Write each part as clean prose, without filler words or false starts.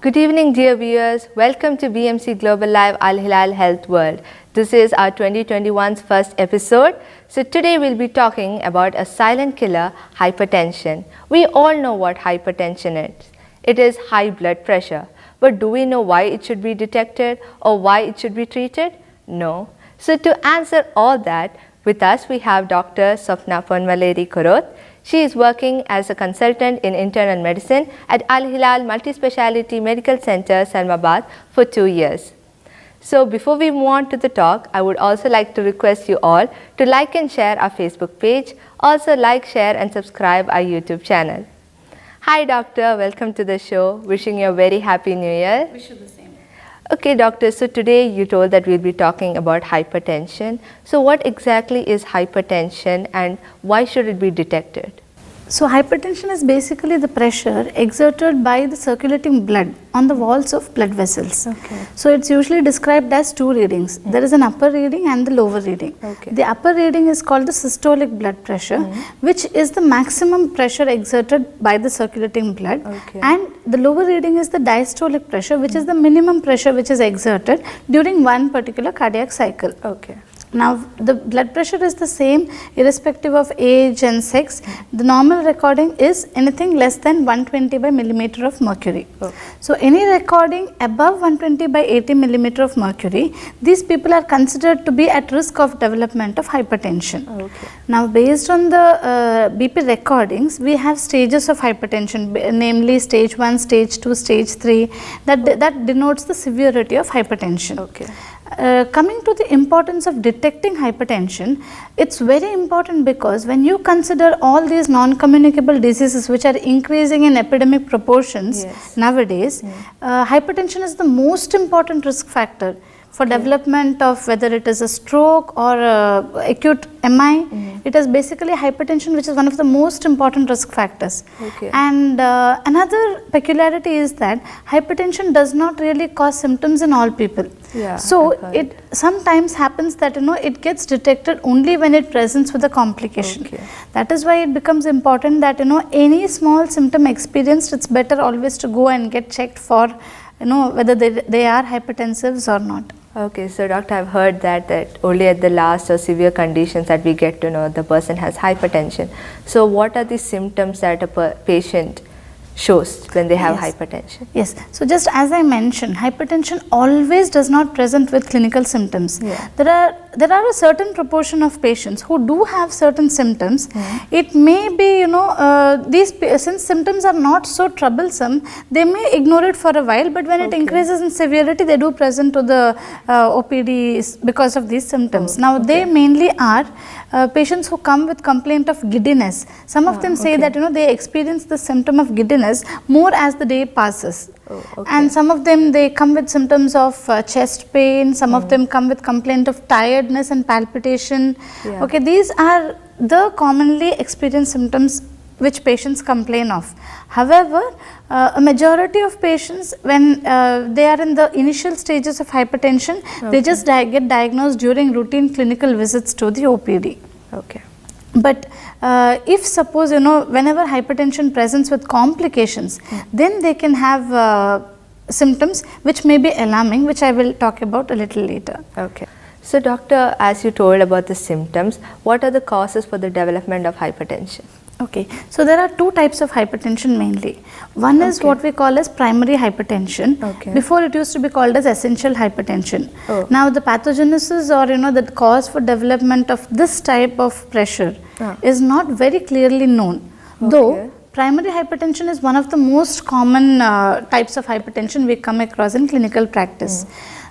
Good evening, dear viewers. Welcome to BMC Global Live Al Hilal Health World. This is our 2021's first episode. So today we'll be talking about a silent killer, hypertension. We all know what hypertension is. It is high blood pressure. But do we know why it should be detected or why it should be treated? No. So to answer all that, with us we have Dr. Swapna Ponvaleri Koroth. She is working as a consultant in internal medicine at Al Hilal Multispeciality Medical Center, Salmabad for 2 years. So before we move on to the talk, I would also like to request you all to like and share our Facebook page. Also like, share and subscribe our YouTube channel. Hi doctor, welcome to the show. Wishing you a very happy new year. Wish you the same. Okay doctor, so today you told that we'll be talking about hypertension. So what exactly is hypertension and why should it be detected? So hypertension is basically the pressure exerted by the circulating blood on the walls of blood vessels. Okay. So it's usually described as two readings. There is an upper reading and the lower reading. Okay. The upper reading is called the systolic blood pressure, which is the maximum pressure exerted by the circulating blood. Okay. And the lower reading is the diastolic pressure, which is the minimum pressure which is exerted during one particular cardiac cycle. Okay. Now, the blood pressure is the same irrespective of age and sex. The normal recording is anything less than 120 by millimeter of mercury. Okay. So, any recording above 120 by 80 millimeter of mercury, these people are considered to be at risk of development of hypertension. Okay. Now, based on the BP recordings, we have stages of hypertension, namely stage 1, stage 2, stage 3, that denotes the severity of hypertension. Okay. Coming to the importance of detecting hypertension, it's very important because when you consider all these non-communicable diseases which are increasing in epidemic proportions nowadays, hypertension is the most important risk factor for development of whether it is a stroke or acute MI. It is basically hypertension which is one of the most important risk factors. Okay. And another peculiarity is that hypertension does not really cause symptoms in all people. Yeah, So I've heard. it sometimes happens that it gets detected only when it presents with a complication. Okay. That is why it becomes important that any small symptom experienced, it's better always to go and get checked for whether they are hypertensives or not. Okay, so doctor, I've heard that only at the last or severe conditions that we get to know the person has hypertension. So what are the symptoms that a patient shows when they have hypertension? Yes. So just as I mentioned, hypertension always does not present with clinical symptoms. Yeah. There are a certain proportion of patients who do have certain symptoms. It may be, since symptoms are not so troublesome, they may ignore it for a while, but when it increases in severity, they do present to the OPD because of these symptoms. Now, they mainly are patients who come with complaint of giddiness. Some of them say that, they experience the symptom of giddiness more as the day passes. And some of them, they come with symptoms of chest pain. Some of them come with complaint of tiredness and palpitation. Yeah. Okay, these are the commonly experienced symptoms which patients complain of. However, a majority of patients, when they are in the initial stages of hypertension, they just get diagnosed during routine clinical visits to the OPD. Okay. But if suppose, whenever hypertension presents with complications, then they can have symptoms which may be alarming, which I will talk about a little later. Okay. So doctor, as you told about the symptoms, what are the causes for the development of hypertension? Okay, so there are two types of hypertension mainly. One is what we call as primary hypertension. Okay. Before it used to be called as essential hypertension. Oh. Now the pathogenesis or the cause for development of this type of pressure is not very clearly known. Though primary hypertension is one of the most common types of hypertension we come across in clinical practice.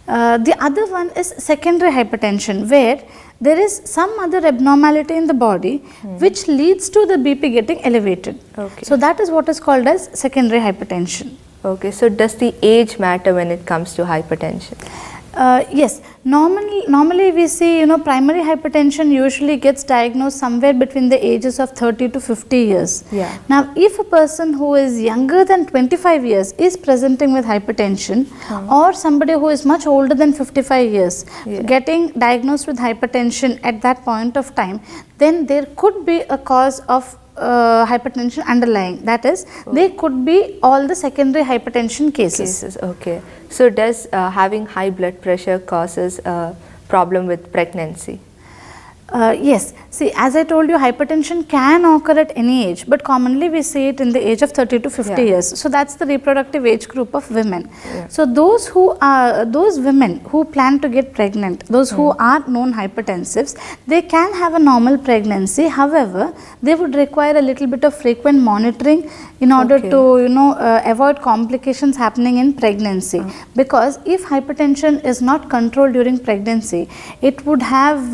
The other one is secondary hypertension, where there is some other abnormality in the body which leads to the BP getting elevated. Okay. So that is what is called as secondary hypertension. Okay, so does the age matter when it comes to hypertension? Yes, normally we see primary hypertension usually gets diagnosed somewhere between the ages of 30 to 50 years. Yeah. Now, if a person who is younger than 25 years is presenting with hypertension, or somebody who is much older than 55 years getting diagnosed with hypertension at that point of time, then there could be a cause of hypertension underlying. That is, they could be all the secondary hypertension cases. Okay. So does having high blood pressure causes a problem with pregnancy? Yes, see, as I told you, hypertension can occur at any age, but commonly we see it in the age of 30 to 50 years. So that's the reproductive age group of women. So those women who plan to get pregnant, those who are known hypertensives, they can have a normal pregnancy. However, they would require a little bit of frequent monitoring in order to avoid complications happening in pregnancy. Because if hypertension is not controlled during pregnancy, it would have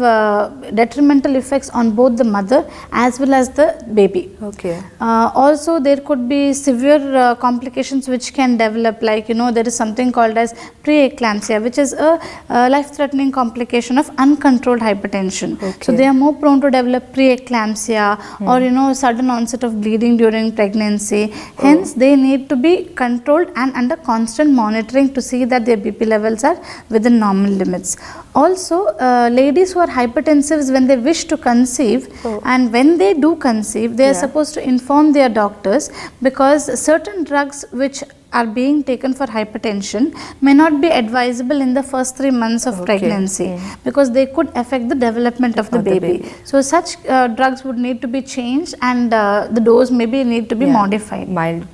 detrimental effects on both the mother as well as the baby. Okay. Also, there could be severe complications which can develop, like there is something called as preeclampsia, which is a life-threatening complication of uncontrolled hypertension. So they are more prone to develop preeclampsia or sudden onset of bleeding during pregnancy. Hence, they need to be controlled and under constant monitoring to see that their BP levels are within normal limits. Also, ladies who are hypertensive, when they wish to conceive and when they do conceive, they are supposed to inform their doctors, because certain drugs which are being taken for hypertension may not be advisable in the first 3 months of pregnancy, because they could affect the development of the baby. So such drugs would need to be changed, and the dose maybe need to be modified. Mild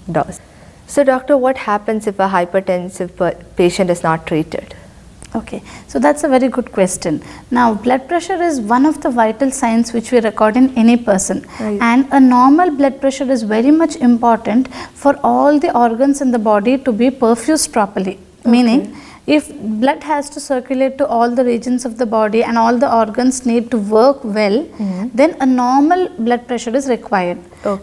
dose. So doctor, what happens if a hypertensive patient is not treated? Okay, so that's a very good question. Now, blood pressure is one of the vital signs which we record in any person, and a normal blood pressure is very much important for all the organs in the body to be perfused properly. Meaning, if blood has to circulate to all the regions of the body and all the organs need to work well, then a normal blood pressure is required.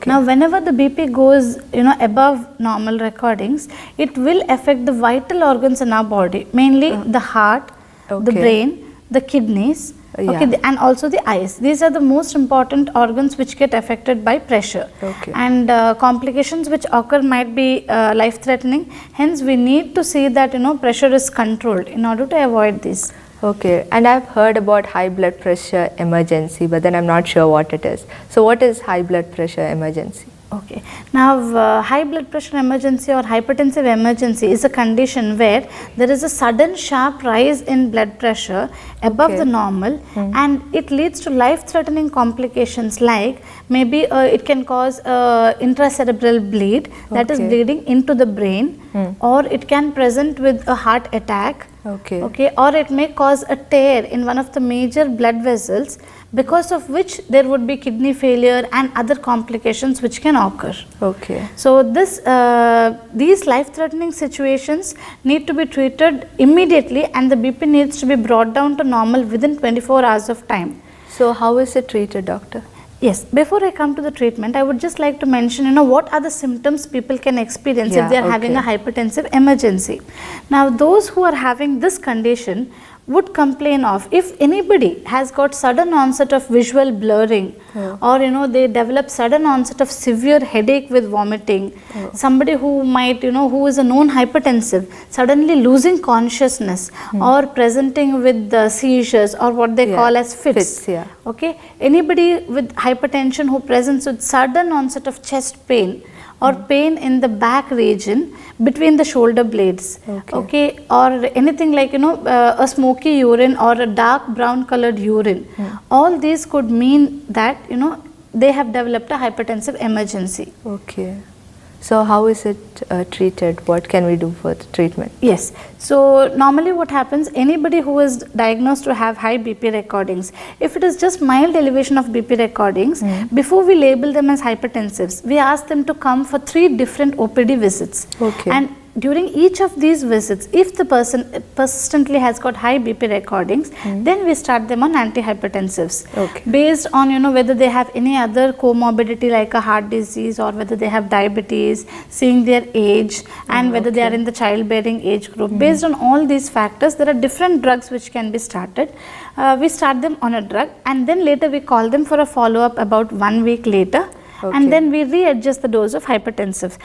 Now, whenever the BP goes above normal recordings, it will affect the vital organs in our body, mainly the heart, the brain, the kidneys, and also the eyes. These are the most important organs which get affected by pressure. And complications which occur might be life-threatening. Hence, we need to see that pressure is controlled in order to avoid this. Okay, and I've heard about high blood pressure emergency, but then I'm not sure what it is. So what is high blood pressure emergency? Okay, now high blood pressure emergency or hypertensive emergency is a condition where there is a sudden sharp rise in blood pressure above the normal, and it leads to life-threatening complications, like maybe it can cause intracerebral bleed, that is bleeding into the brain, or it can present with a heart attack. Or it may cause a tear in one of the major blood vessels, because of which there would be kidney failure and other complications which can occur. So these life-threatening situations need to be treated immediately, and the BP needs to be brought down to normal within 24 hours of time. So how is it treated, doctor? Yes, before I come to the treatment, I would just like to mention, what are the symptoms people can experience if they are having a hypertensive emergency. Now, those who are having this condition would complain of, if anybody has got sudden onset of visual blurring, or they develop sudden onset of severe headache with vomiting, somebody who might who is a known hypertensive suddenly losing consciousness or presenting with the seizures or what they call as fits. Okay, anybody with hypertension who presents with sudden onset of chest pain or pain in the back region between the shoulder blades, or anything like a smoky urine or a dark brown colored urine, all these could mean that they have developed a hypertensive emergency. So how is it treated? What can we do for the treatment? Yes, so normally what happens, anybody who is diagnosed to have high BP recordings, if it is just mild elevation of BP recordings, before we label them as hypertensives, we ask them to come for 3 different OPD visits. And during each of these visits, if the person persistently has got high BP recordings, then we start them on antihypertensives based on whether they have any other comorbidity like a heart disease, or whether they have diabetes, seeing their age, and whether they are in the childbearing age group. Based on all these factors, there are different drugs which can be started. We start them on a drug, and then later we call them for a follow-up about 1 week later. Okay. and then we readjust the dose of hypertensives.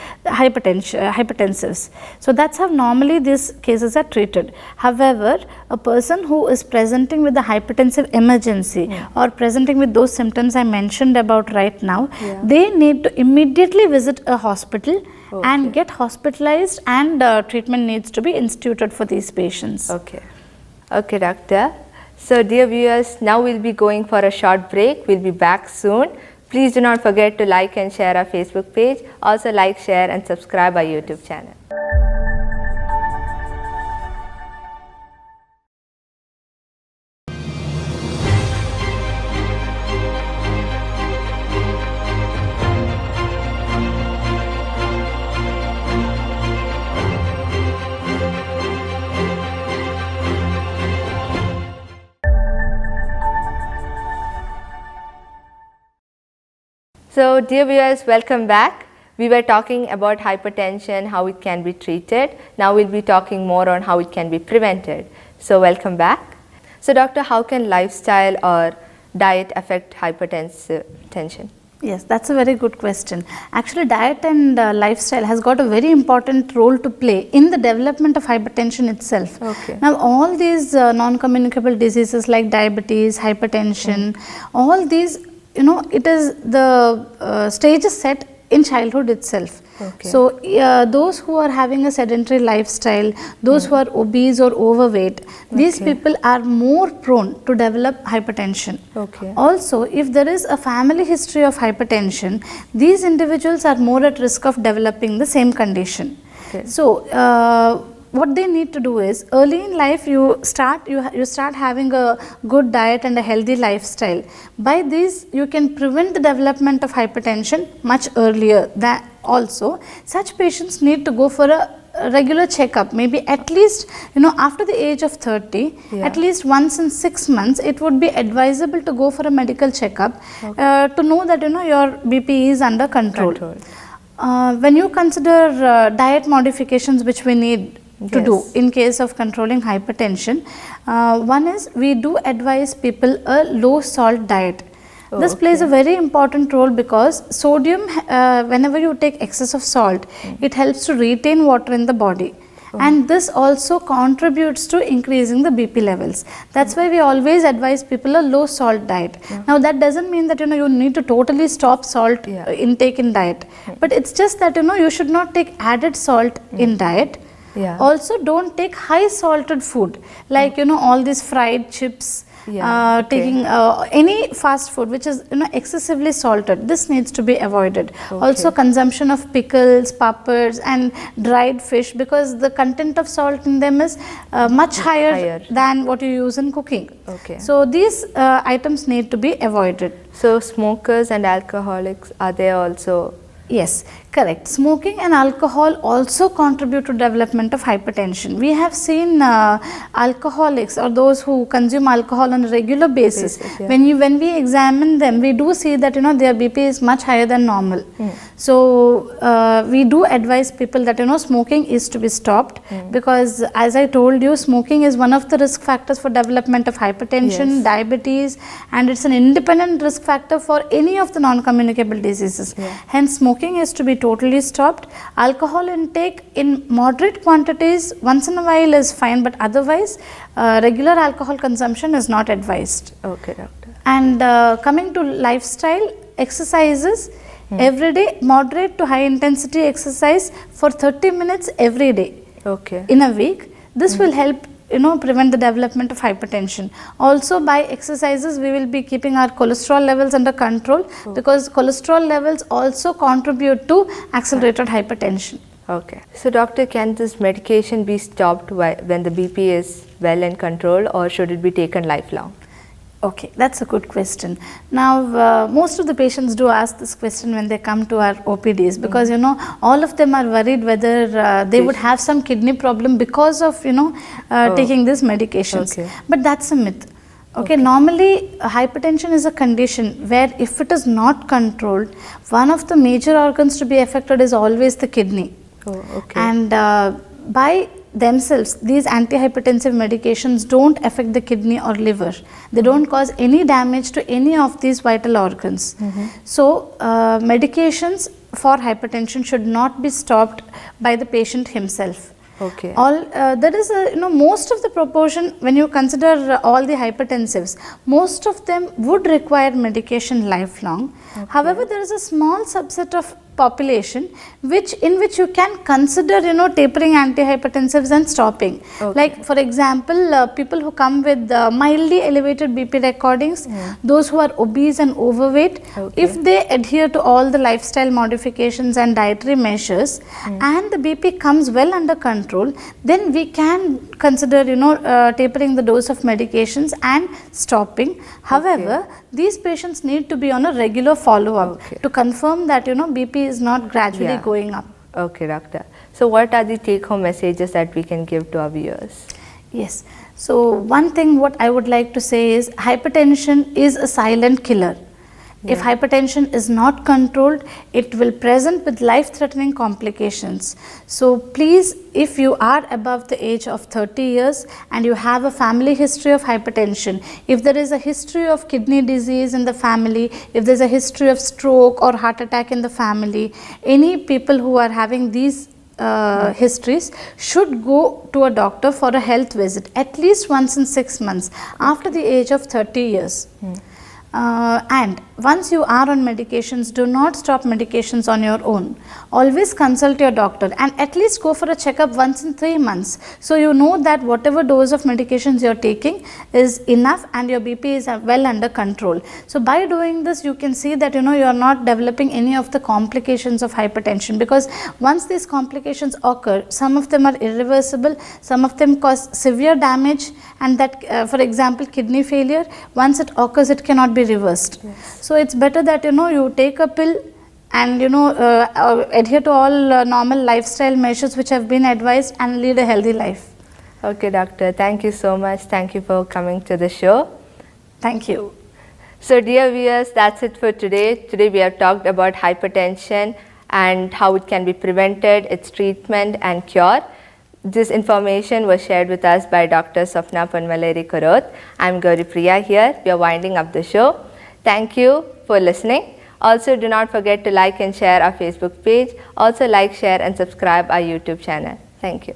So that's how normally these cases are treated. However, a person who is presenting with the hypertensive emergency or presenting with those symptoms I mentioned about right now, they need to immediately visit a hospital and get hospitalized, and treatment needs to be instituted for these patients. Okay. Okay, doctor. So, dear viewers, now we'll be going for a short break. We'll be back soon. Please do not forget to like and share our Facebook page. Also like, share and subscribe our YouTube channel. So, dear viewers, welcome back. We were talking about hypertension, how it can be treated. Now we'll be talking more on how it can be prevented. So, welcome back. So, doctor, how can lifestyle or diet affect hypertension? Yes, that's a very good question. Actually, diet and lifestyle has got a very important role to play in the development of hypertension itself. Okay. Now, all these non-communicable diseases like diabetes, hypertension, all these, it is the stage is set in childhood itself. Okay. So, those who are having a sedentary lifestyle, those who are obese or overweight, these people are more prone to develop hypertension. Okay. Also, if there is a family history of hypertension, these individuals are more at risk of developing the same condition. Okay. So, what they need to do is early in life you start having a good diet and a healthy lifestyle. By this you can prevent the development of hypertension much earlier. That also such patients need to go for a regular checkup, maybe at least after the age of 30, at least once in 6 months it would be advisable to go for a medical checkup to know that your BP is under control. When you consider diet modifications which we need to do in case of controlling hypertension, one is we do advise people a low salt diet. This plays a very important role because sodium, whenever you take excess of salt, it helps to retain water in the body. And this also contributes to increasing the BP levels. That's why we always advise people a low salt diet. Now that doesn't mean that you need to totally stop salt intake in diet, but it's just that you should not take added salt in diet. Also, don't take high salted food like all these fried chips, taking any fast food which is excessively salted. This needs to be avoided. Also, consumption of pickles, papads and dried fish, because the content of salt in them is much higher than what you use in cooking. So these items need to be avoided. So smokers and alcoholics, are they also? Yes, correct. Smoking and alcohol also contribute to development of hypertension. We have seen alcoholics or those who consume alcohol on a regular basis. When we examine them, we do see that their BP is much higher than normal. So we do advise people that smoking is to be stopped, because as I told you, smoking is one of the risk factors for development of hypertension, diabetes, and it's an independent risk factor for any of the non-communicable diseases. Hence, smoking is to be totally stopped. Alcohol intake in moderate quantities once in a while is fine, but otherwise regular alcohol consumption is not advised. Okay, doctor. And coming to lifestyle, exercises every day, moderate to high intensity exercise for 30 minutes every day in a week. This will help prevent the development of hypertension. Also, by exercises we will be keeping our cholesterol levels under control, because cholesterol levels also contribute to accelerated hypertension. Okay. So doctor, can this medication be stopped when the BP is well in control, or should it be taken lifelong? Okay, that's a good question. Now, most of the patients do ask this question when they come to our OPDs, because all of them are worried whether they would have some kidney problem because of taking these medications. But that's a myth. Normally hypertension is a condition where if it is not controlled, one of the major organs to be affected is always the kidney. And by themselves, these antihypertensive medications don't affect the kidney or liver. They don't cause any damage to any of these vital organs. So, medications for hypertension should not be stopped by the patient himself. Okay. There is a, most of the proportion, when you consider all the hypertensives, most of them would require medication lifelong. However, there is a small subset of population in which you can consider tapering antihypertensives and stopping. Like for example, people who come with mildly elevated BP recordings, those who are obese and overweight, if they adhere to all the lifestyle modifications and dietary measures and the BP comes well under control, then we can consider tapering the dose of medications and stopping. However, these patients need to be on a regular follow-up to confirm that BP is not gradually going up. Okay, doctor. So what are the take-home messages that we can give to our viewers? Yes. So one thing what I would like to say is hypertension is a silent killer. If hypertension is not controlled, it will present with life-threatening complications. So please, if you are above the age of 30 years and you have a family history of hypertension, if there is a history of kidney disease in the family, if there is a history of stroke or heart attack in the family, any people who are having these histories should go to a doctor for a health visit at least once in 6 months after the age of 30 years. And once you are on medications, do not stop medications on your own. Always consult your doctor and at least go for a checkup once in 3 months. So you know that whatever dose of medications you are taking is enough and your BP is well under control. So by doing this, you can see that you are not developing any of the complications of hypertension, because once these complications occur, some of them are irreversible, some of them cause severe damage, and that for example kidney failure, once it occurs it cannot be reversed. So it's better that you take a pill and adhere to all normal lifestyle measures which have been advised and lead a healthy life. Okay, doctor, thank you so much. Thank you for coming to the show. Thank you. So dear viewers, that's it for today. Today we have talked about hypertension and how it can be prevented, its treatment and cure. This information was shared with us by Dr. Swapna Ponvaleri Koroth. I am Gauri Priya here. We are winding up the show. Thank you for listening. Also, do not forget to like and share our Facebook page. Also like, share and subscribe our YouTube channel. Thank you.